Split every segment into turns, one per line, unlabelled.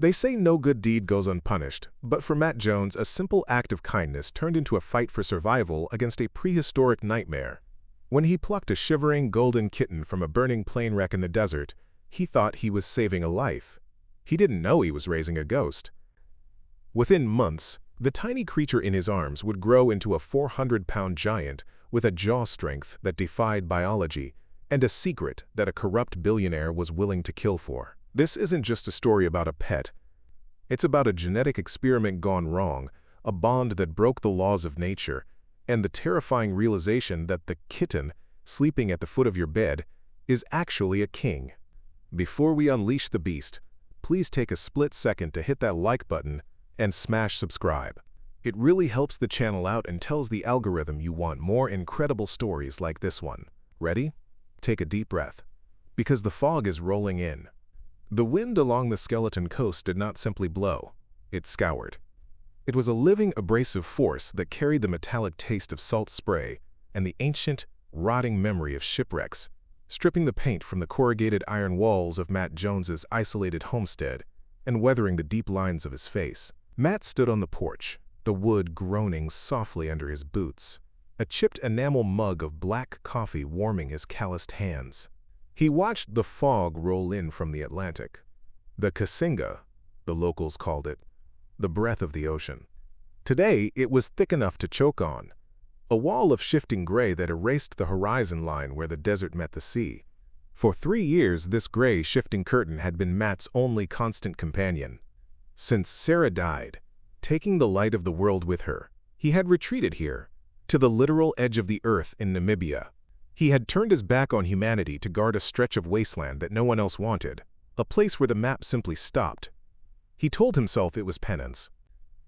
They say no good deed goes unpunished, but for Matt Jones, a simple act of kindness turned into a fight for survival against a prehistoric nightmare. When he plucked a shivering golden kitten from a burning plane wreck in the desert, he thought he was saving a life. He didn't know he was raising a ghost. Within months, the tiny creature in his arms would grow into a 400-pound giant with a jaw strength that defied biology and a secret that a corrupt billionaire was willing to kill for. This isn't just a story about a pet. It's about a genetic experiment gone wrong, a bond that broke the laws of nature, and the terrifying realization that the kitten, sleeping at the foot of your bed, is actually a king. Before we unleash the beast, please take a split second to hit that like button and smash subscribe. It really helps the channel out and tells the algorithm you want more incredible stories like this one. Ready? Take a deep breath, because the fog is rolling in. The wind along the skeleton coast did not simply blow, it scoured. It was a living, abrasive force that carried the metallic taste of salt spray and the ancient, rotting memory of shipwrecks, stripping the paint from the corrugated iron walls of Matt Jones's isolated homestead and weathering the deep lines of his face. Matt stood on the porch, the wood groaning softly under his boots, a chipped enamel mug of black coffee warming his calloused hands. He watched the fog roll in from the Atlantic. The Kasinga, the locals called it, the breath of the ocean. Today, it was thick enough to choke on, a wall of shifting gray that erased the horizon line where the desert met the sea. For 3 years, this gray, shifting curtain had been Matt's only constant companion. Since Sarah died, taking the light of the world with her, he had retreated here, to the literal edge of the earth in Namibia. He had turned his back on humanity to guard a stretch of wasteland that no one else wanted, a place where the map simply stopped. He told himself it was penance.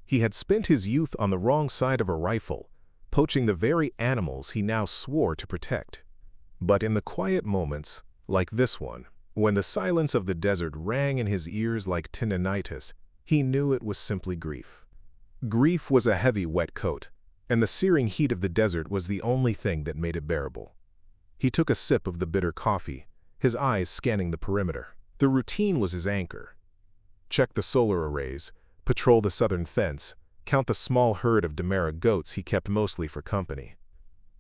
He had spent his youth on the wrong side of a rifle, poaching the very animals he now swore to protect. But in the quiet moments, like this one, when the silence of the desert rang in his ears like tinnitus, he knew it was simply grief. Grief was a heavy, wet coat, and the searing heat of the desert was the only thing that made it bearable. He took a sip of the bitter coffee, his eyes scanning the perimeter. The routine was his anchor. Check the solar arrays, patrol the southern fence, count the small herd of Demara goats he kept mostly for company.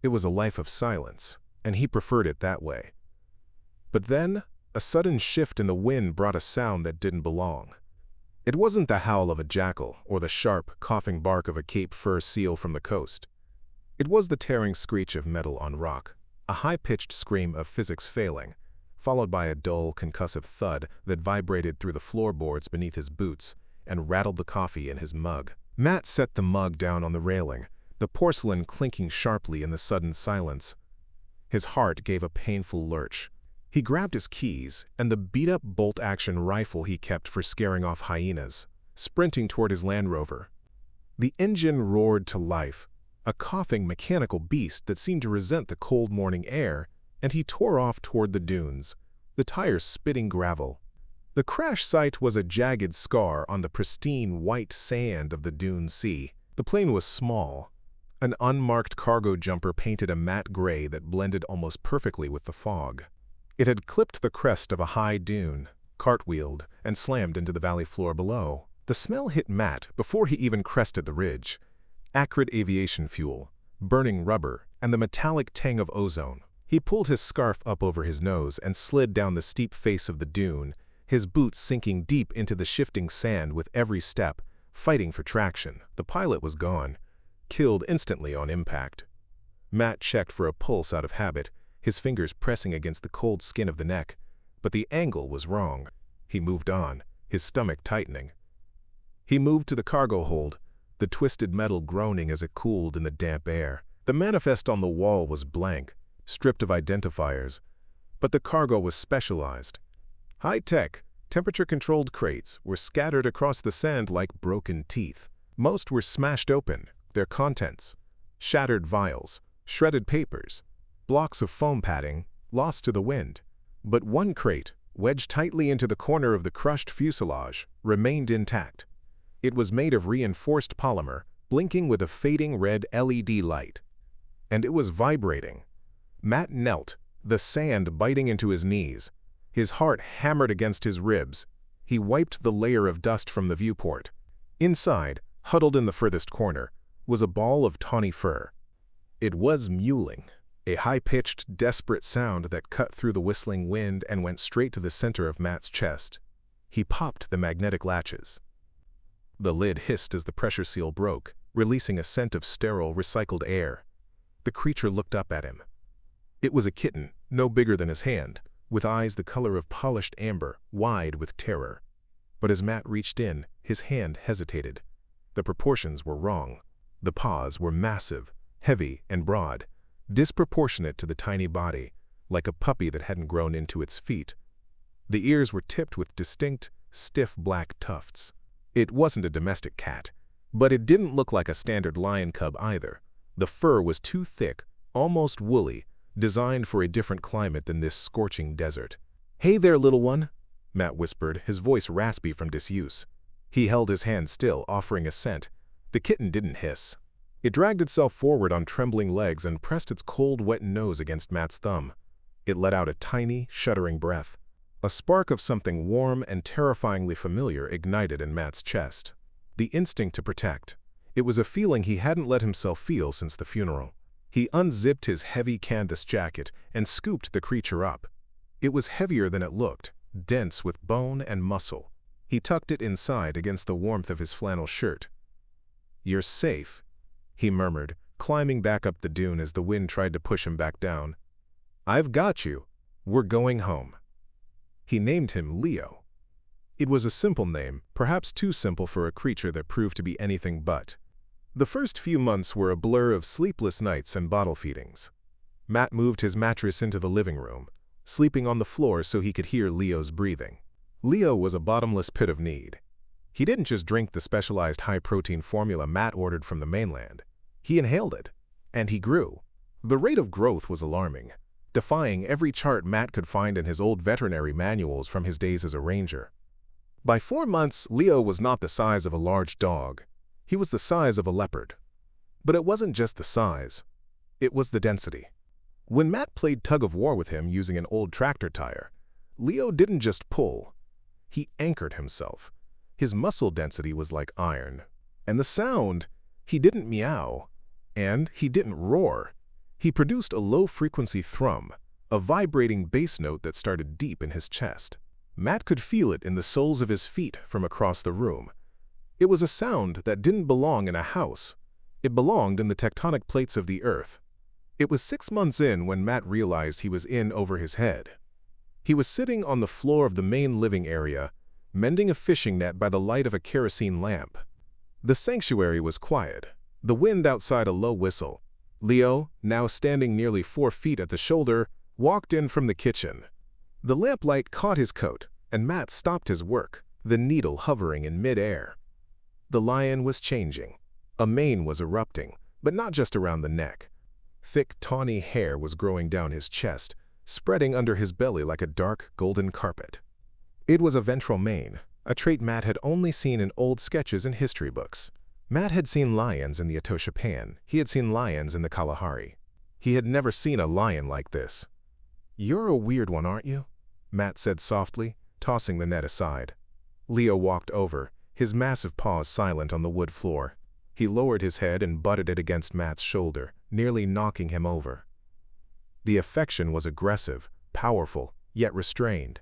It was a life of silence, and he preferred it that way. But then, a sudden shift in the wind brought a sound that didn't belong. It wasn't the howl of a jackal or the sharp, coughing bark of a Cape Fur seal from the coast. It was the tearing screech of metal on rock, a high-pitched scream of physics failing, followed by a dull, concussive thud that vibrated through the floorboards beneath his boots and rattled the coffee in his mug. Matt set the mug down on the railing, the porcelain clinking sharply in the sudden silence. His heart gave a painful lurch. He grabbed his keys and the beat-up bolt-action rifle he kept for scaring off hyenas, sprinting toward his Land Rover. The engine roared to life, a coughing mechanical beast that seemed to resent the cold morning air, and he tore off toward the dunes, the tires spitting gravel. The crash site was a jagged scar on the pristine white sand of the dune sea. The plane was small. An unmarked cargo jumper painted a matte gray that blended almost perfectly with the fog. It had clipped the crest of a high dune, cartwheeled, and slammed into the valley floor below. The smell hit Matt before he even crested the ridge. Acrid aviation fuel, burning rubber, and the metallic tang of ozone. He pulled his scarf up over his nose and slid down the steep face of the dune, his boots sinking deep into the shifting sand with every step, fighting for traction. The pilot was gone, killed instantly on impact. Matt checked for a pulse out of habit, his fingers pressing against the cold skin of the neck, but the angle was wrong. He moved on, his stomach tightening. He moved to the cargo hold, the twisted metal groaning as it cooled in the damp air. The manifest on the wall was blank, stripped of identifiers, but the cargo was specialized. High-tech, temperature-controlled crates were scattered across the sand like broken teeth. Most were smashed open, their contents, shattered vials, shredded papers, blocks of foam padding, lost to the wind. But one crate, wedged tightly into the corner of the crushed fuselage, remained intact. It was made of reinforced polymer, blinking with a fading red LED light. And it was vibrating. Matt knelt, the sand biting into his knees. His heart hammered against his ribs. He wiped the layer of dust from the viewport. Inside, huddled in the furthest corner, was a ball of tawny fur. It was mewling, a high-pitched, desperate sound that cut through the whistling wind and went straight to the center of Matt's chest. He popped the magnetic latches. The lid hissed as the pressure seal broke, releasing a scent of sterile, recycled air. The creature looked up at him. It was a kitten, no bigger than his hand, with eyes the color of polished amber, wide with terror. But as Matt reached in, his hand hesitated. The proportions were wrong. The paws were massive, heavy and broad, disproportionate to the tiny body, like a puppy that hadn't grown into its feet. The ears were tipped with distinct, stiff black tufts. It wasn't a domestic cat, but it didn't look like a standard lion cub either. The fur was too thick, almost woolly, designed for a different climate than this scorching desert. "Hey there, little one," Matt whispered, his voice raspy from disuse. He held his hand still, offering assent. The kitten didn't hiss. It dragged itself forward on trembling legs and pressed its cold, wet nose against Matt's thumb. It let out a tiny, shuddering breath. A spark of something warm and terrifyingly familiar ignited in Matt's chest. The instinct to protect. It was a feeling he hadn't let himself feel since the funeral. He unzipped his heavy canvas jacket and scooped the creature up. It was heavier than it looked, dense with bone and muscle. He tucked it inside against the warmth of his flannel shirt. "You're safe," he murmured, climbing back up the dune as the wind tried to push him back down. "I've got you. We're going home." He named him Leo. It was a simple name, perhaps too simple for a creature that proved to be anything but. The first few months were a blur of sleepless nights and bottle feedings. Matt moved his mattress into the living room, sleeping on the floor so he could hear Leo's breathing. Leo was a bottomless pit of need. He didn't just drink the specialized high-protein formula Matt ordered from the mainland. He inhaled it, and he grew. The rate of growth was alarming, defying every chart Matt could find in his old veterinary manuals from his days as a ranger. By 4 months, Leo was not the size of a large dog. He was the size of a leopard. But it wasn't just the size. It was the density. When Matt played tug-of-war with him using an old tractor tire, Leo didn't just pull. He anchored himself. His muscle density was like iron. And the sound, he didn't meow, and he didn't roar. He produced a low-frequency thrum, a vibrating bass note that started deep in his chest. Matt could feel it in the soles of his feet from across the room. It was a sound that didn't belong in a house. It belonged in the tectonic plates of the earth. It was 6 months in when Matt realized he was in over his head. He was sitting on the floor of the main living area, mending a fishing net by the light of a kerosene lamp. The sanctuary was quiet, the wind outside a low whistle. Leo, now standing nearly 4 feet at the shoulder, walked in from the kitchen. The lamplight caught his coat, and Matt stopped his work, the needle hovering in mid-air. The lion was changing. A mane was erupting, but not just around the neck. Thick, tawny hair was growing down his chest, spreading under his belly like a dark, golden carpet. It was a ventral mane, a trait Matt had only seen in old sketches and history books. Matt had seen lions in the Etosha Pan. He had seen lions in the Kalahari. He had never seen a lion like this. "You're a weird one, aren't you?" Matt said softly, tossing the net aside. Leo walked over, his massive paws silent on the wood floor. He lowered his head and butted it against Matt's shoulder, nearly knocking him over. The affection was aggressive, powerful, yet restrained.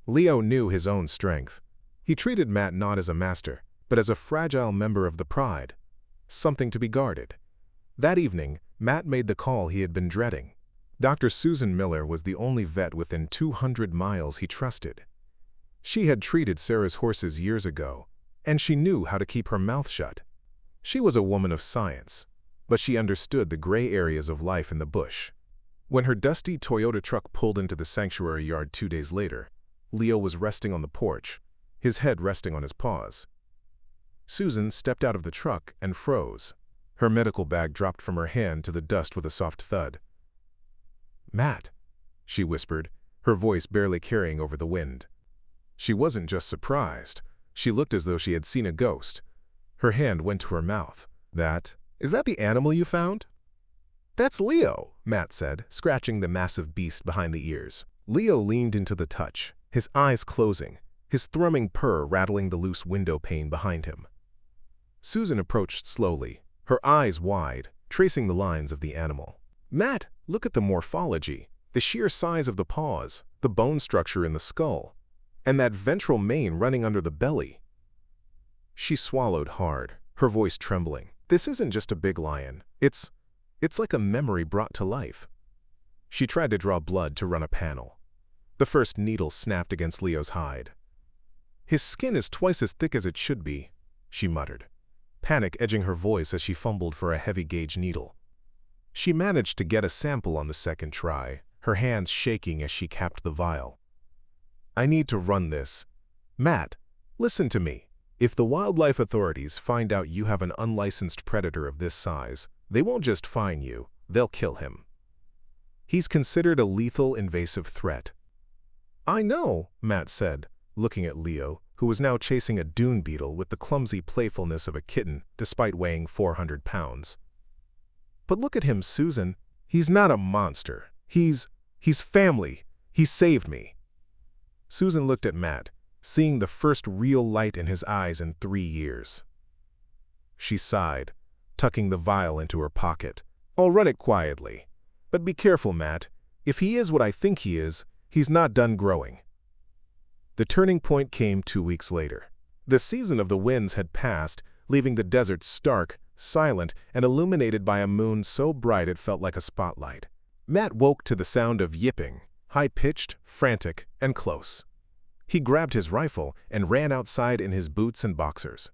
Leo knew his own strength. He treated Matt not as a master, but as a fragile member of the pride, something to be guarded. That evening, Matt made the call he had been dreading. Dr. Susan Miller was the only vet within 200 miles he trusted. She had treated Sarah's horses years ago, and she knew how to keep her mouth shut. She was a woman of science, but she understood the gray areas of life in the bush. When her dusty Toyota truck pulled into the sanctuary yard 2 days later, Leo was resting on the porch, his head resting on his paws. Susan stepped out of the truck and froze. Her medical bag dropped from her hand to the dust with a soft thud. "Matt," she whispered, her voice barely carrying over the wind. She wasn't just surprised. She looked as though she had seen a ghost. Her hand went to her mouth. Is that the animal you found?" "That's Leo," Matt said, scratching the massive beast behind the ears. Leo leaned into the touch, his eyes closing. his thrumming purr rattling the loose window pane behind him. Susan approached slowly, her eyes wide, tracing the lines of the animal. "Matt, look at the morphology, the sheer size of the paws, the bone structure in the skull, and that ventral mane running under the belly." She swallowed hard, her voice trembling. "This isn't just a big lion. It's like a memory brought to life." She tried to draw blood to run a panel. The first needle snapped against Leo's hide. "His skin is twice as thick as it should be," she muttered, panic edging her voice as she fumbled for a heavy-gauge needle. She managed to get a sample on the second try, her hands shaking as she capped the vial. "I need to run this. Matt, listen to me. If the wildlife authorities find out you have an unlicensed predator of this size, they won't just fine you, they'll kill him. He's considered a lethal invasive threat." "I know," Matt said, looking at Leo, who was now chasing a dune beetle with the clumsy playfulness of a kitten despite weighing 400 pounds. "But look at him, Susan. He's not a monster. He's family. He saved me." Susan looked at Matt, seeing the first real light in his eyes in 3 years. She sighed, tucking the vial into her pocket. "I'll run it quietly. But be careful, Matt. If he is what I think he is, he's not done growing." The turning point came 2 weeks later. The season of the winds had passed, leaving the desert stark, silent, and illuminated by a moon so bright it felt like a spotlight. Matt woke to the sound of yipping, high-pitched, frantic, and close. He grabbed his rifle and ran outside in his boots and boxers.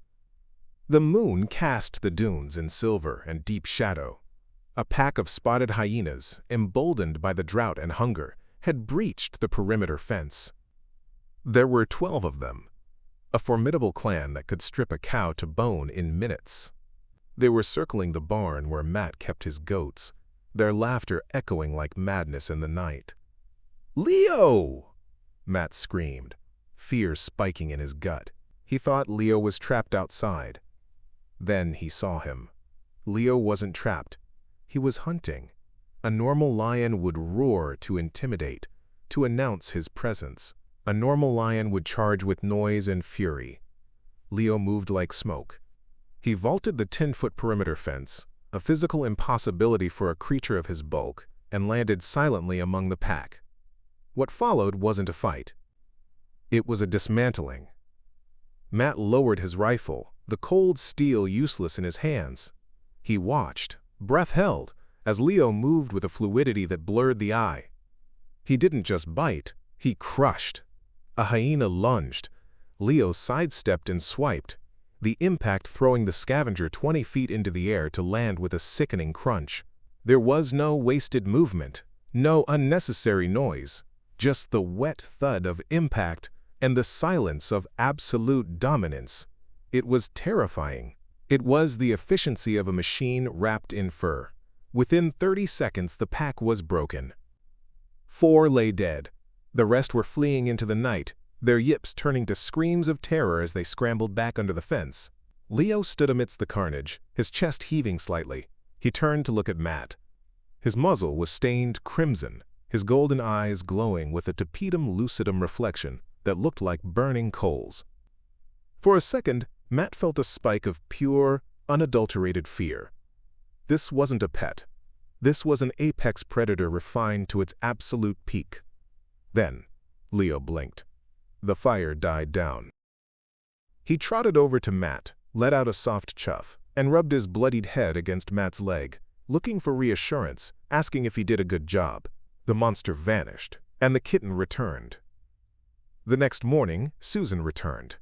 The moon cast the dunes in silver and deep shadow. A pack of spotted hyenas, emboldened by the drought and hunger, had breached the perimeter fence. There were 12 of them, a formidable clan that could strip a cow to bone in minutes. They were circling the barn where Matt kept his goats, their laughter echoing like madness in the night. "Leo!" Matt screamed, fear spiking in his gut. He thought Leo was trapped outside. Then he saw him. Leo wasn't trapped. He was hunting. A normal lion would roar to intimidate, to announce his presence. A normal lion would charge with noise and fury. Leo moved like smoke. He vaulted the 10-foot perimeter fence, a physical impossibility for a creature of his bulk, and landed silently among the pack. What followed wasn't a fight. It was a dismantling. Matt lowered his rifle, the cold steel useless in his hands. He watched, breath held, as Leo moved with a fluidity that blurred the eye. He didn't just bite, he crushed. A hyena lunged. Leo sidestepped and swiped, the impact throwing the scavenger 20 feet into the air to land with a sickening crunch. There was no wasted movement, no unnecessary noise, just the wet thud of impact and the silence of absolute dominance. It was terrifying. It was the efficiency of a machine wrapped in fur. Within 30 seconds, the pack was broken. 4 lay dead. The rest were fleeing into the night, their yips turning to screams of terror as they scrambled back under the fence. Leo stood amidst the carnage, his chest heaving slightly. He turned to look at Matt. His muzzle was stained crimson, his golden eyes glowing with a tapetum lucidum reflection that looked like burning coals. For a second, Matt felt a spike of pure, unadulterated fear. This wasn't a pet. This was an apex predator refined to its absolute peak. Then, Leo blinked. The fire died down. He trotted over to Matt, let out a soft chuff, and rubbed his bloodied head against Matt's leg, looking for reassurance, asking if he did a good job. The monster vanished, and the kitten returned. The next morning, Susan returned.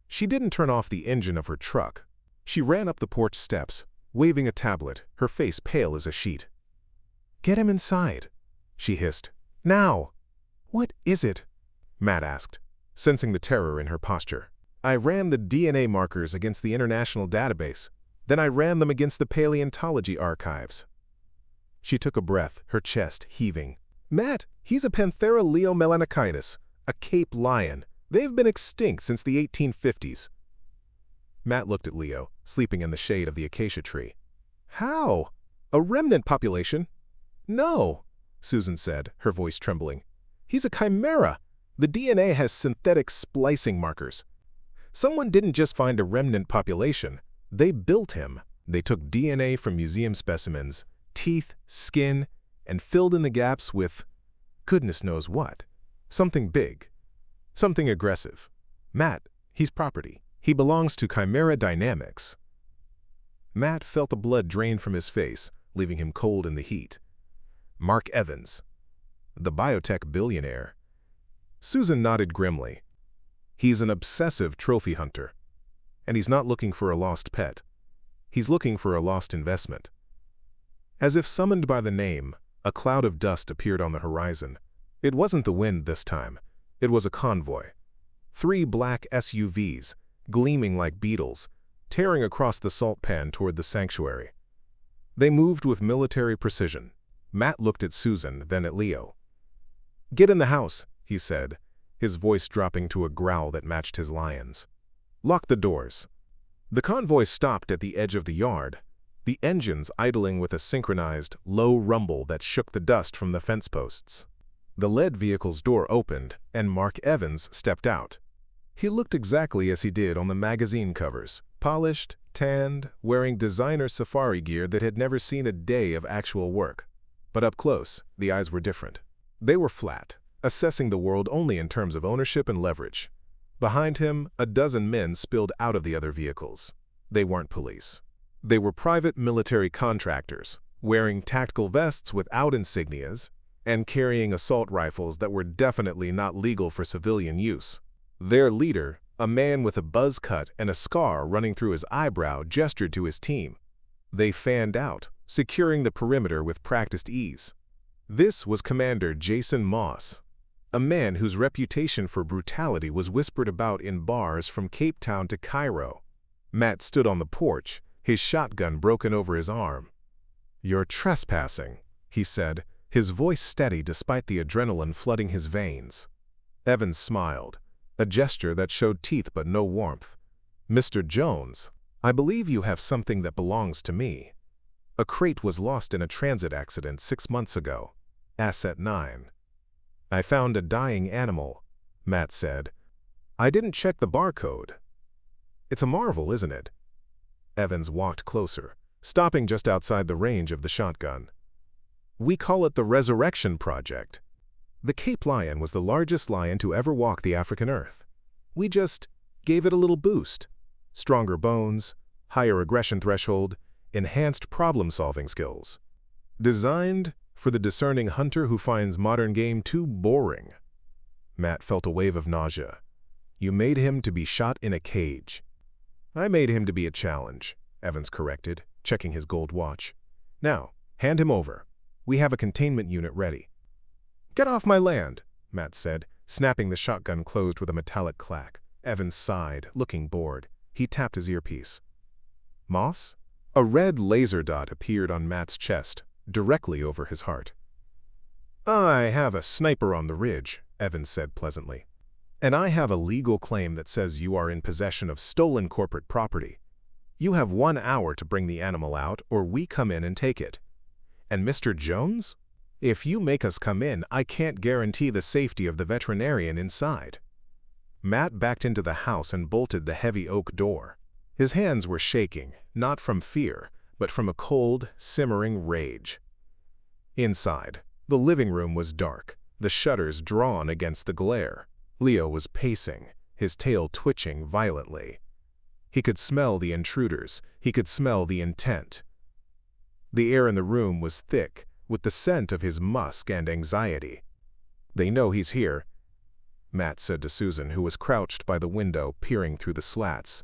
She didn't turn off the engine of her truck. She ran up the porch steps, waving a tablet, her face pale as a sheet. "Get him inside," she hissed. "Now!" "What is it?" Matt asked, sensing the terror in her posture. "I ran the DNA markers against the international database. Then I ran them against the paleontology archives." She took a breath, her chest heaving. "Matt, he's a Panthera leomelanicaitis, a Cape lion. They've been extinct since the 1850s. Matt looked at Leo, sleeping in the shade of the acacia tree. "How? A remnant population?" "No," Susan said, her voice trembling. "He's a chimera. The DNA has synthetic splicing markers. Someone didn't just find a remnant population, they built him. They took DNA from museum specimens, teeth, skin, and filled in the gaps with goodness knows what. Something big. Something aggressive. Matt, he's property. He belongs to Chimera Dynamics. Matt felt the blood drain from his face, leaving him cold in the heat. Mark Evans, the biotech billionaire. Susan nodded grimly. He's an obsessive trophy hunter. And he's not looking for a lost pet. He's looking for a lost investment. As if summoned by the name, a cloud of dust appeared on the horizon. It wasn't the wind this time. It was a convoy. 3 black SUVs, gleaming like beetles, tearing across the salt pan toward the sanctuary. They moved with military precision. Matt looked at Susan, then at Leo. "Get in the house," he said, his voice dropping to a growl that matched his lion's. "Lock the doors." The convoy stopped at the edge of the yard, the engines idling with a synchronized, low rumble that shook the dust from the fence posts. The lead vehicle's door opened, and Mark Evans stepped out. He looked exactly as he did on the magazine covers, polished, tanned, wearing designer safari gear that had never seen a day of actual work. But up close, the eyes were different. They were flat, assessing the world only in terms of ownership and leverage. Behind him, a dozen men spilled out of the other vehicles. They weren't police. They were private military contractors, wearing tactical vests without insignias, and carrying assault rifles that were definitely not legal for civilian use. Their leader, a man with a buzz cut and a scar running through his eyebrow, gestured to his team. They fanned out, securing the perimeter with practiced ease. This was Commander Jason Moss, a man whose reputation for brutality was whispered about in bars from Cape Town to Cairo. Matt stood on the porch, his shotgun broken over his arm. "You're trespassing," he said, his voice steady despite the adrenaline flooding his veins. Evans smiled, a gesture that showed teeth but no warmth. "Mr. Jones, I believe you have something that belongs to me. A crate was lost in a transit accident 6 months ago. Asset 9. I found a dying animal," Matt said. "I didn't check the barcode. It's a marvel, isn't it?" Evans walked closer, stopping just outside the range of the shotgun. "We call it the Resurrection Project. The Cape lion was the largest lion to ever walk the African earth. We just gave it a little boost. Stronger bones, higher aggression threshold, enhanced problem-solving skills. Designed for the discerning hunter who finds modern game too boring." Matt felt a wave of nausea. "You made him to be shot in a cage." "I made him to be a challenge," Evans corrected, checking his gold watch. "Now, hand him over. We have a containment unit ready." "Get off my land," Matt said, snapping the shotgun closed with a metallic clack. Evans sighed, looking bored. He tapped his earpiece. "Moss?" A red laser dot appeared on Matt's chest, directly over his heart. "I have a sniper on the ridge," Evans said pleasantly. "And I have a legal claim that says you are in possession of stolen corporate property. You have 1 hour to bring the animal out, or we come in and take it. And Mr. Jones? If you make us come in, I can't guarantee the safety of the veterinarian inside." Matt backed into the house and bolted the heavy oak door. His hands were shaking, not from fear, but from a cold, simmering rage. Inside, the living room was dark, the shutters drawn against the glare. Leo was pacing, his tail twitching violently. He could smell the intruders. He could smell the intent. The air in the room was thick, with the scent of his musk and anxiety. "They know he's here," Matt said to Susan, who was crouched by the window, peering through the slats.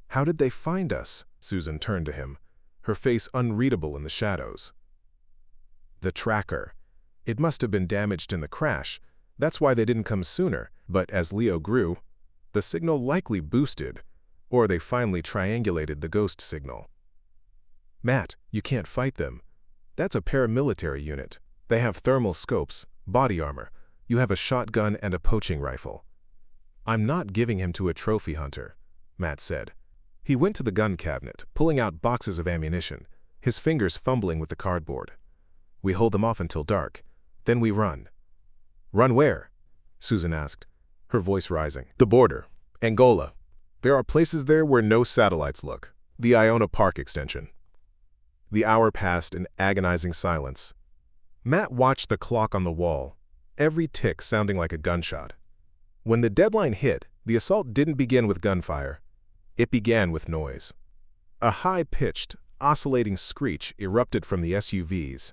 "How did they find us?" Susan turned to him, her face unreadable in the shadows. "The tracker. It must have been damaged in the crash. That's why they didn't come sooner. But as Leo grew, the signal likely boosted, or they finally triangulated the ghost signal." "Matt, you can't fight them. That's a paramilitary unit. They have thermal scopes, body armor. You have a shotgun and a poaching rifle." "I'm not giving him to a trophy hunter," Matt said. He went to the gun cabinet, pulling out boxes of ammunition, his fingers fumbling with the cardboard. "We hold them off until dark. Then we run." "Run where?" Susan asked, her voice rising. The border. Angola. There are places there where no satellites look. The Iona Park extension. The hour passed in agonizing silence. Matt watched the clock on the wall, every tick sounding like a gunshot. When the deadline hit, the assault didn't begin with gunfire. It began with noise. A high-pitched, oscillating screech erupted from the SUVs.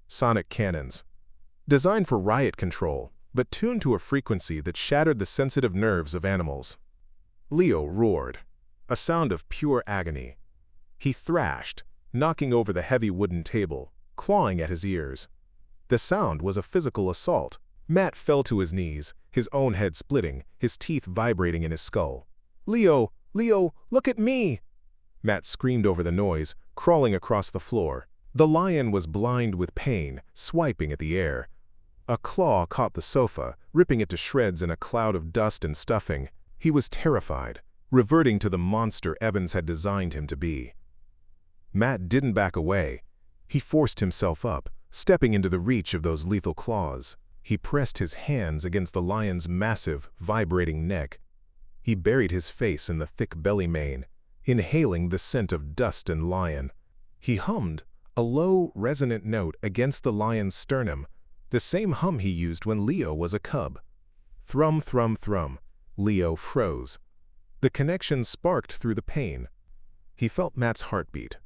Sonic cannons. Designed for riot control, but tuned to a frequency that shattered the sensitive nerves of animals. Leo roared, a sound of pure agony. He thrashed, knocking over the heavy wooden table, clawing at his ears. The sound was a physical assault. Matt fell to his knees, his own head splitting, his teeth vibrating in his skull. "Leo! Leo, look at me!" Matt screamed over the noise, crawling across the floor. The lion was blind with pain, swiping at the air. A claw caught the sofa, ripping it to shreds in a cloud of dust and stuffing. He was terrified, reverting to the monster Evans had designed him to be. Matt didn't back away. He forced himself up, stepping into the reach of those lethal claws. He pressed his hands against the lion's massive, vibrating neck. He buried his face in the thick belly mane, inhaling the scent of dust and lion. He hummed, a low, resonant note against the lion's sternum, the same hum he used when Leo was a cub. Thrum, thrum, thrum. Leo froze. The connection sparked through the pain. He felt Matt's heartbeat.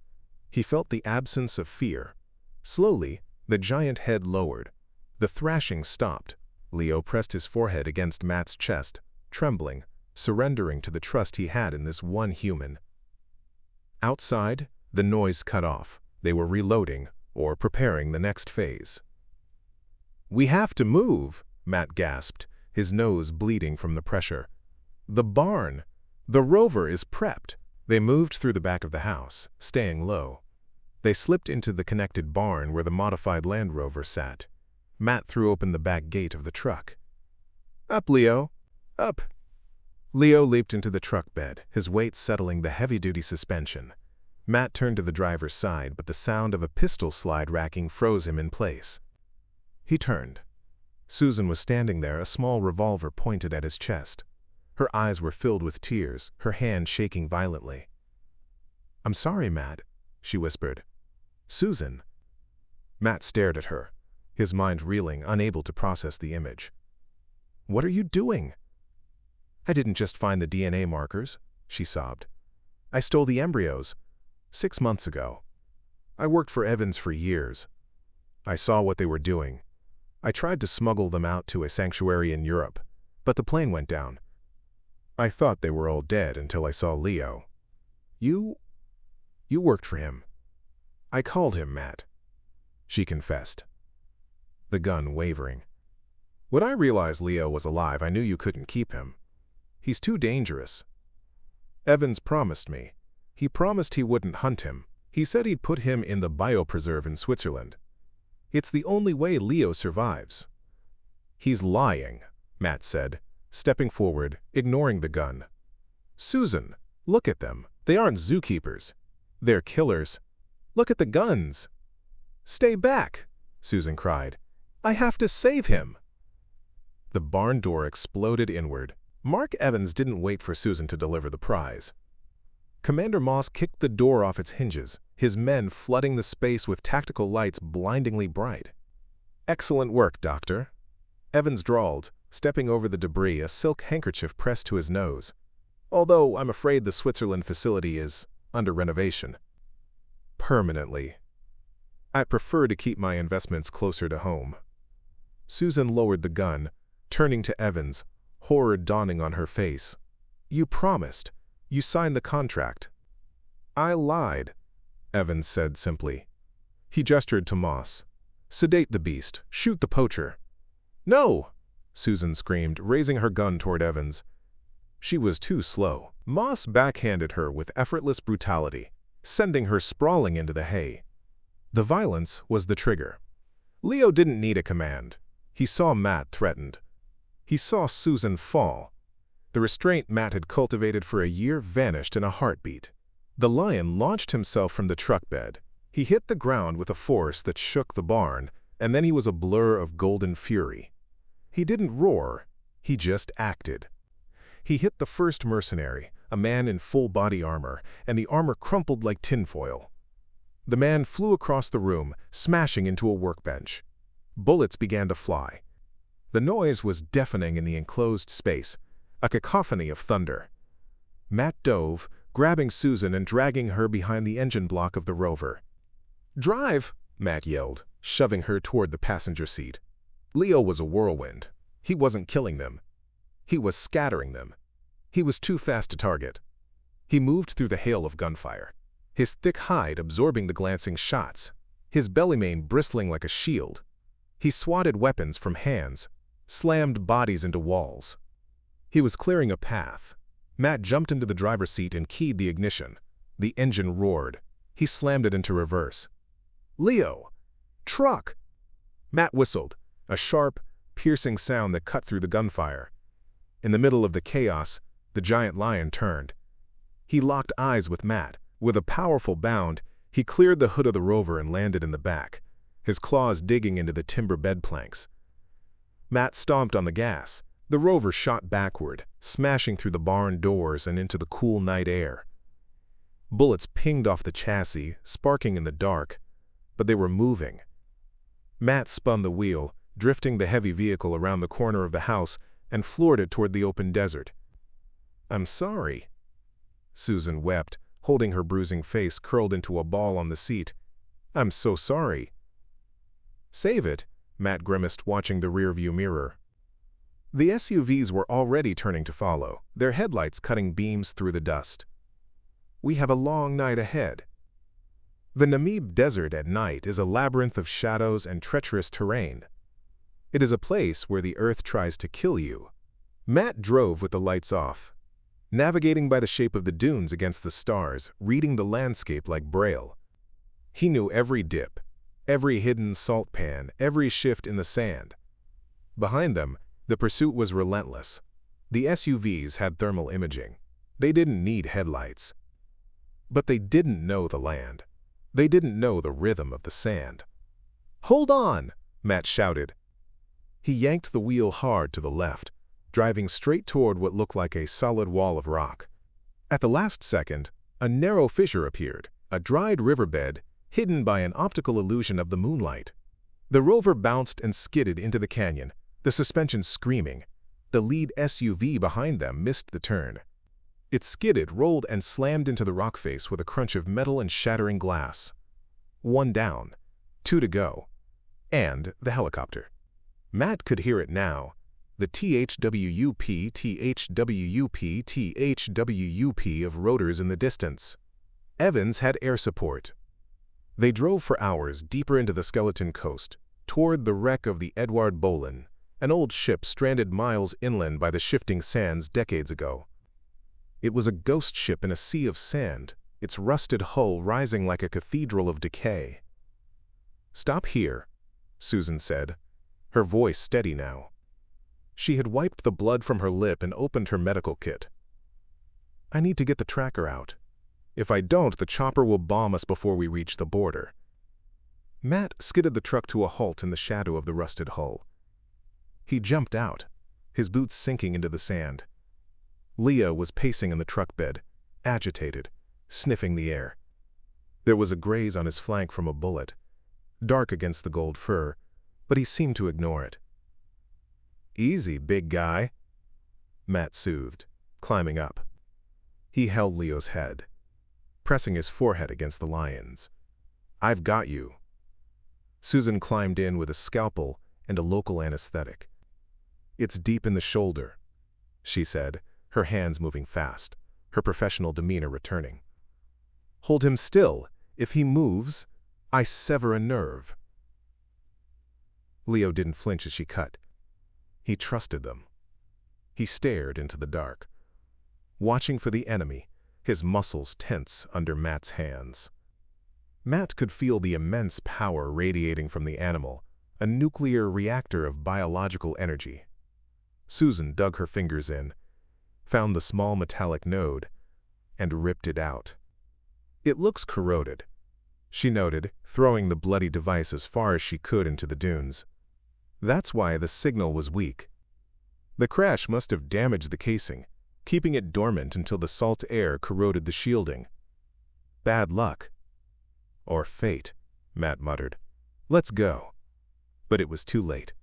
He felt the absence of fear. Slowly, the giant head lowered. The thrashing stopped. Leo pressed his forehead against Matt's chest, trembling, surrendering to the trust he had in this one human. Outside, the noise cut off. They were reloading, or preparing the next phase. "We have to move," Matt gasped, his nose bleeding from the pressure. "The barn. The rover is prepped." They moved through the back of the house, staying low. They slipped into the connected barn where the modified Land Rover sat. Matt threw open the back gate of the truck. "Up, Leo! Up!" Leo leaped into the truck bed, his weight settling the heavy-duty suspension. Matt turned to the driver's side, but the sound of a pistol slide racking froze him in place. He turned. Susan was standing there, a small revolver pointed at his chest. Her eyes were filled with tears, her hand shaking violently. "I'm sorry, Matt," she whispered. "Susan." Matt stared at her, his mind reeling, unable to process the image. "What are you doing?" "I didn't just find the DNA markers," she sobbed. "I stole the embryos 6 months ago. I worked for Evans for years. I saw what they were doing. I tried to smuggle them out to a sanctuary in Europe, but the plane went down. I thought they were all dead until I saw Leo. You worked for him." "I called him Matt," she confessed, the gun wavering. "When I realized Leo was alive, I knew you couldn't keep him. He's too dangerous. Evans promised me. He promised he wouldn't hunt him. He said he'd put him in the biopreserve in Switzerland. It's the only way Leo survives." "He's lying," Matt said, stepping forward, ignoring the gun. "Susan, look at them. They aren't zookeepers. They're killers. Look at the guns." "Stay back," Susan cried. "I have to save him." The barn door exploded inward. Mark Evans didn't wait for Susan to deliver the prize. Commander Moss kicked the door off its hinges, his men flooding the space with tactical lights blindingly bright. "Excellent work, Doctor," Evans drawled, stepping over the debris, a silk handkerchief pressed to his nose. "Although I'm afraid the Switzerland facility is under renovation. Permanently. I prefer to keep my investments closer to home." Susan lowered the gun, turning to Evans, horror dawning on her face. "You promised. You signed the contract." "I lied," Evans said simply. He gestured to Moss. "Sedate the beast. Shoot the poacher." "No!" Susan screamed, raising her gun toward Evans. She was too slow. Moss backhanded her with effortless brutality, sending her sprawling into the hay. The violence was the trigger. Leo didn't need a command. He saw Matt threatened. He saw Susan fall. The restraint Matt had cultivated for a year vanished in a heartbeat. The lion launched himself from the truck bed. He hit the ground with a force that shook the barn, and then he was a blur of golden fury. He didn't roar. He just acted. He hit the first mercenary, a man in full body armor, and the armor crumpled like tinfoil. The man flew across the room, smashing into a workbench. Bullets began to fly. The noise was deafening in the enclosed space, a cacophony of thunder. Matt dove, grabbing Susan and dragging her behind the engine block of the rover. "Drive!" Matt yelled, shoving her toward the passenger seat. Leo was a whirlwind. He wasn't killing them. He was scattering them. He was too fast to target. He moved through the hail of gunfire, his thick hide absorbing the glancing shots, his belly mane bristling like a shield. He swatted weapons from hands, slammed bodies into walls. He was clearing a path. Matt jumped into the driver's seat and keyed the ignition. The engine roared. He slammed it into reverse. "Leo! Truck!" Matt whistled, a sharp, piercing sound that cut through the gunfire. In the middle of the chaos, the giant lion turned. He locked eyes with Matt. With a powerful bound, he cleared the hood of the rover and landed in the back, his claws digging into the timber bed planks. Matt stomped on the gas. The rover shot backward, smashing through the barn doors and into the cool night air. Bullets pinged off the chassis, sparking in the dark, but they were moving. Matt spun the wheel, drifting the heavy vehicle around the corner of the house and floored it toward the open desert. "I'm sorry." Susan wept, holding her bruising face curled into a ball on the seat. "I'm so sorry." "Save it," Matt grimaced, watching the rearview mirror. The SUVs were already turning to follow, their headlights cutting beams through the dust. "We have a long night ahead." The Namib Desert at night is a labyrinth of shadows and treacherous terrain. It is a place where the earth tries to kill you. Matt drove with the lights off, navigating by the shape of the dunes against the stars, reading the landscape like Braille. He knew every dip, every hidden salt pan, every shift in the sand. Behind them, the pursuit was relentless. The SUVs had thermal imaging. They didn't need headlights. But they didn't know the land. They didn't know the rhythm of the sand. "Hold on!" Matt shouted. He yanked the wheel hard to the left, driving straight toward what looked like a solid wall of rock. At the last second, a narrow fissure appeared, a dried riverbed hidden by an optical illusion of the moonlight. The rover bounced and skidded into the canyon, the suspension screaming. The lead SUV behind them missed the turn. It skidded, rolled, and slammed into the rock face with a crunch of metal and shattering glass. One down, two to go. And the helicopter. Matt could hear it now. The THWUP, THWUP, THWUP of rotors in the distance. Evans had air support. They drove for hours deeper into the Skeleton Coast, toward the wreck of the Edward Bolen, an old ship stranded miles inland by the shifting sands decades ago. It was a ghost ship in a sea of sand, its rusted hull rising like a cathedral of decay. "Stop here," Susan said, her voice steady now. She had wiped the blood from her lip and opened her medical kit. "I need to get the tracker out. If I don't, the chopper will bomb us before we reach the border." Matt skidded the truck to a halt in the shadow of the rusted hull. He jumped out, his boots sinking into the sand. Leah was pacing in the truck bed, agitated, sniffing the air. There was a graze on his flank from a bullet, dark against the gold fur, but he seemed to ignore it. "Easy, big guy," Matt soothed, climbing up. He held Leo's head, pressing his forehead against the lion's. "I've got you." Susan climbed in with a scalpel and a local anesthetic. "It's deep in the shoulder," she said, her hands moving fast, her professional demeanor returning. "Hold him still. If he moves, I sever a nerve." Leo didn't flinch as she cut. He trusted them. He stared into the dark, watching for the enemy, his muscles tense under Matt's hands. Matt could feel the immense power radiating from the animal, a nuclear reactor of biological energy. Susan dug her fingers in, found the small metallic node, and ripped it out. "It looks corroded," she noted, throwing the bloody device as far as she could into the dunes. "That's why the signal was weak." The crash must have damaged the casing, keeping it dormant until the salt air corroded the shielding. Bad luck. Or fate, Matt muttered. Let's go. But it was too late.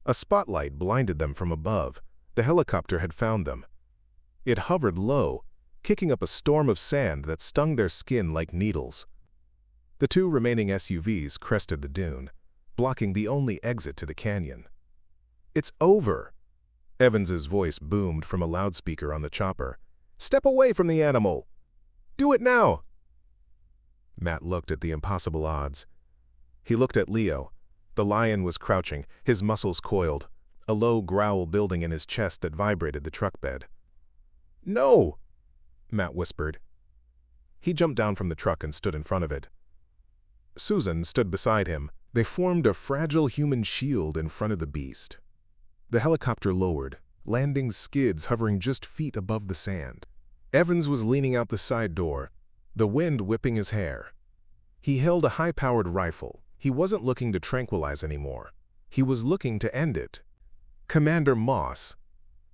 A spotlight blinded them from above. The helicopter had found them. It hovered low, kicking up a storm of sand that stung their skin like needles. The two remaining SUVs crested the dune, blocking the only exit to the canyon. It's over! Evans's voice boomed from a loudspeaker on the chopper. Step away from the animal! Do it now! Matt looked at the impossible odds. He looked at Leo. The lion was crouching, his muscles coiled, a low growl building in his chest that vibrated the truck bed. No! Matt whispered. He jumped down from the truck and stood in front of it. Susan stood beside him. They formed a fragile human shield in front of the beast. The helicopter lowered, landing skids hovering just feet above the sand. Evans was leaning out the side door, the wind whipping his hair. He held a high-powered rifle. He wasn't looking to tranquilize anymore. He was looking to end it. Commander Moss.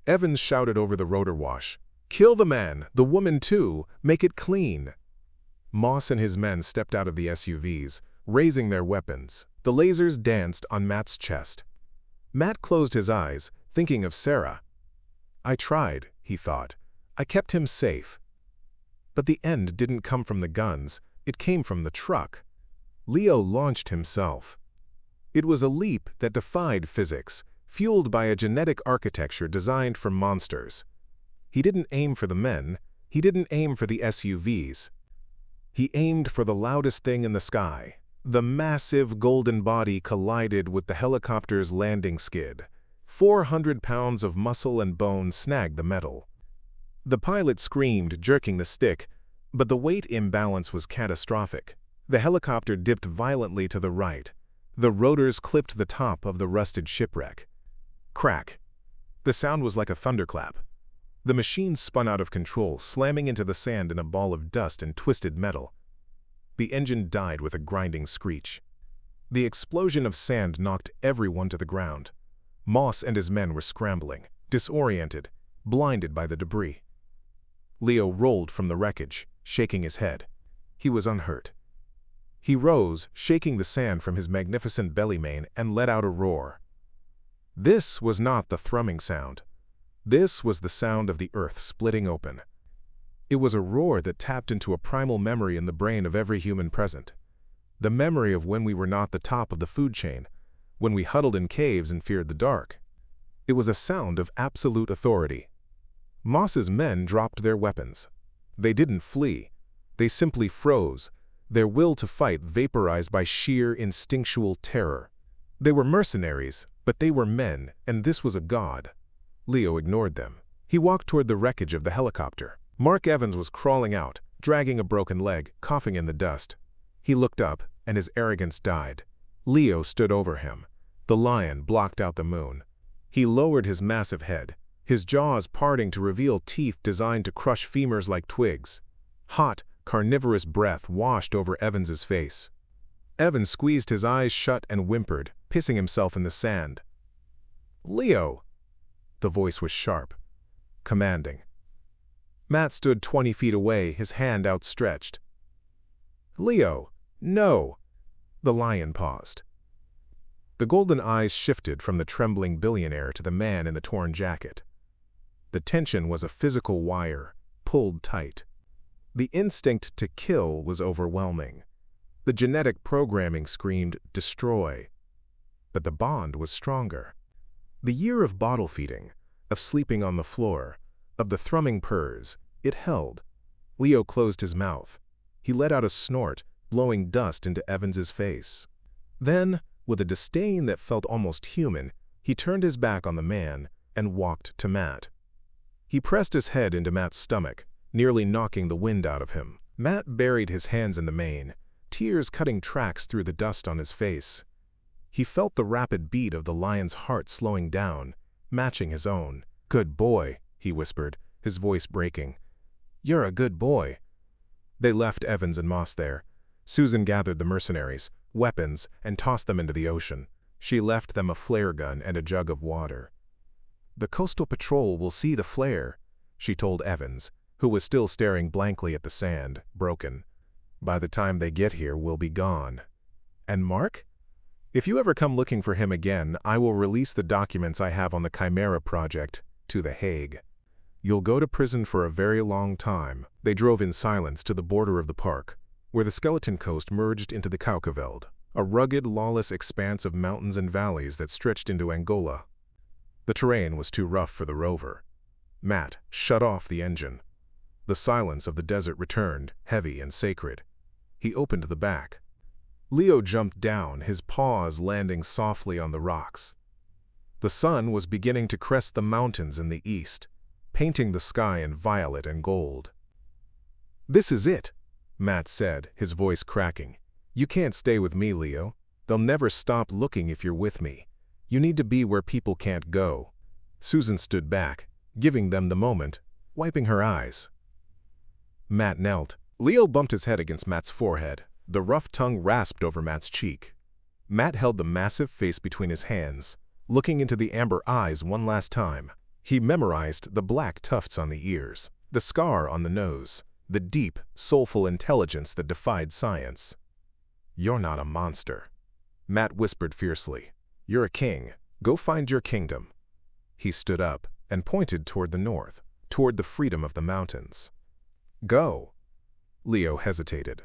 Evans shouted over the rotor wash. Kill the man, the woman too, make it clean. Moss and his men stepped out of the SUVs, raising their weapons. The lasers danced on Matt's chest. Matt closed his eyes, thinking of Sarah. I tried, he thought. I kept him safe. But the end didn't come from the guns, it came from the truck. Leo launched himself. It was a leap that defied physics, fueled by a genetic architecture designed for monsters. He didn't aim for the men, he didn't aim for the SUVs. He aimed for the loudest thing in the sky. The massive golden body collided with the helicopter's landing skid. 400 pounds of muscle and bone snagged the metal. The pilot screamed, jerking the stick, but the weight imbalance was catastrophic. The helicopter dipped violently to the right. The rotors clipped the top of the rusted shipwreck. Crack. The sound was like a thunderclap. The machine spun out of control, slamming into the sand in a ball of dust and twisted metal. The engine died with a grinding screech. The explosion of sand knocked everyone to the ground. Moss and his men were scrambling, disoriented, blinded by the debris. Leo rolled from the wreckage, shaking his head. He was unhurt. He rose, shaking the sand from his magnificent belly mane, and let out a roar. This was not the thrumming sound. This was the sound of the earth splitting open. It was a roar that tapped into a primal memory in the brain of every human present. The memory of when we were not the top of the food chain, when we huddled in caves and feared the dark. It was a sound of absolute authority. Moss's men dropped their weapons. They didn't flee. They simply froze, their will to fight vaporized by sheer instinctual terror. They were mercenaries, but they were men, and this was a god. Leo ignored them. He walked toward the wreckage of the helicopter. Mark Evans was crawling out, dragging a broken leg, coughing in the dust. He looked up, and his arrogance died. Leo stood over him. The lion blocked out the moon. He lowered his massive head, his jaws parting to reveal teeth designed to crush femurs like twigs. Hot, carnivorous breath washed over Evans's face. Evans squeezed his eyes shut and whimpered, pissing himself in the sand. Leo! The voice was sharp, commanding. Matt stood 20 feet away, his hand outstretched. Leo, no! The lion paused. The golden eyes shifted from the trembling billionaire to the man in the torn jacket. The tension was a physical wire, pulled tight. The instinct to kill was overwhelming. The genetic programming screamed, destroy. But the bond was stronger. The year of bottle feeding, of sleeping on the floor, of the thrumming purrs, it held. Leo closed his mouth. He let out a snort, blowing dust into Evans's face. Then, with a disdain that felt almost human, he turned his back on the man and walked to Matt. He pressed his head into Matt's stomach, nearly knocking the wind out of him. Matt buried his hands in the mane, tears cutting tracks through the dust on his face. He felt the rapid beat of the lion's heart slowing down, matching his own. Good boy, he whispered, his voice breaking. You're a good boy. They left Evans and Moss there. Susan gathered the mercenaries, weapons, and tossed them into the ocean. She left them a flare gun and a jug of water. "The coastal patrol will see the flare," she told Evans, who was still staring blankly at the sand, broken. "By the time they get here, we'll be gone." "And Mark? If you ever come looking for him again, I will release the documents I have on the Chimera project to The Hague. You'll go to prison for a very long time." They drove in silence to the border of the park, where the skeleton coast merged into the Kaukaveld, a rugged, lawless expanse of mountains and valleys that stretched into Angola. The terrain was too rough for the rover. Matt shut off the engine. The silence of the desert returned, heavy and sacred. He opened the back. Leo jumped down, his paws landing softly on the rocks. The sun was beginning to crest the mountains in the east, painting the sky in violet and gold. "This is it," Matt said, his voice cracking. "You can't stay with me, Leo. They'll never stop looking if you're with me. You need to be where people can't go." Susan stood back, giving them the moment, wiping her eyes. Matt knelt. Leo bumped his head against Matt's forehead. The rough tongue rasped over Matt's cheek. Matt held the massive face between his hands, looking into the amber eyes one last time. He memorized the black tufts on the ears, the scar on the nose, the deep, soulful intelligence that defied science. "You're not a monster," Matt whispered fiercely. "You're a king. Go find your kingdom." He stood up and pointed toward the north, toward the freedom of the mountains. "Go." Leo hesitated.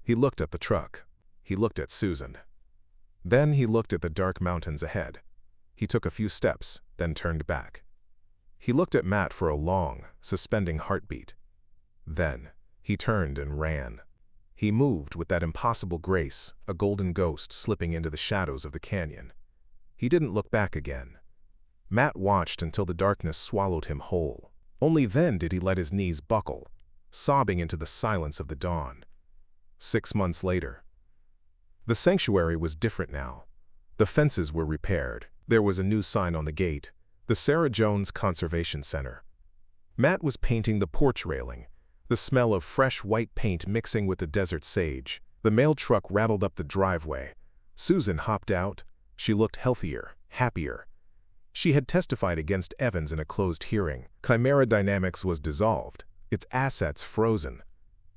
He looked at the truck. He looked at Susan. Then he looked at the dark mountains ahead. He took a few steps, then turned back. He looked at Matt for a long, suspending heartbeat. Then he turned and ran. He moved with that impossible grace, a golden ghost slipping into the shadows of the canyon. He didn't look back again. Matt watched until the darkness swallowed him whole. Only then did he let his knees buckle, sobbing into the silence of the dawn. 6 months later. The sanctuary was different now. The fences were repaired. There was a new sign on the gate, the Sarah Jones Conservation Center. Matt was painting the porch railing, the smell of fresh white paint mixing with the desert sage. The mail truck rattled up the driveway. Susan hopped out. She looked healthier, happier. She had testified against Evans in a closed hearing. Chimera Dynamics was dissolved, its assets frozen.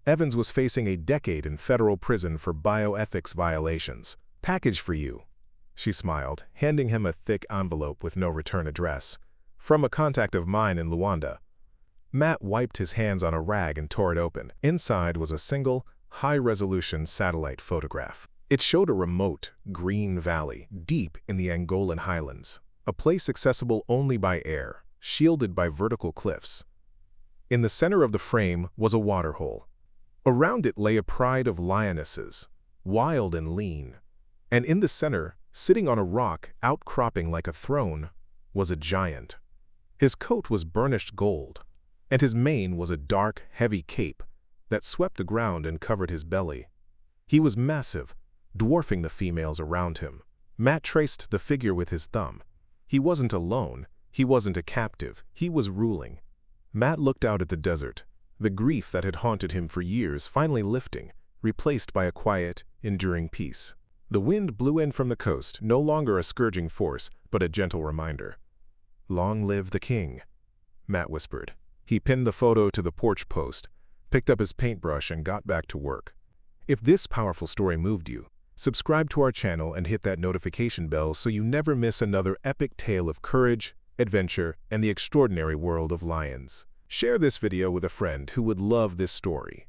Evans was facing a decade in federal prison for bioethics violations. "Package for you," she smiled, handing him a thick envelope with no return address. "From a contact of mine in Luanda." Matt wiped his hands on a rag and tore it open. Inside was a single, high-resolution satellite photograph. It showed a remote, green valley, deep in the Angolan highlands, a place accessible only by air, shielded by vertical cliffs. In the center of the frame was a waterhole. Around it lay a pride of lionesses, wild and lean. And in the center, sitting on a rock outcropping like a throne, was a giant. His coat was burnished gold, and his mane was a dark, heavy cape that swept the ground and covered his belly. He was massive, dwarfing the females around him. Matt traced the figure with his thumb. He wasn't alone. He wasn't a captive. He was ruling. Matt looked out at the desert, the grief that had haunted him for years finally lifting, replaced by a quiet, enduring peace. The wind blew in from the coast, no longer a scourging force, but a gentle reminder. "Long live the king," Matt whispered. He pinned the photo to the porch post, picked up his paintbrush, and got back to work. If this powerful story moved you, subscribe to our channel and hit that notification bell so you never miss another epic tale of courage, adventure, and the extraordinary world of lions. Share this video with a friend who would love this story.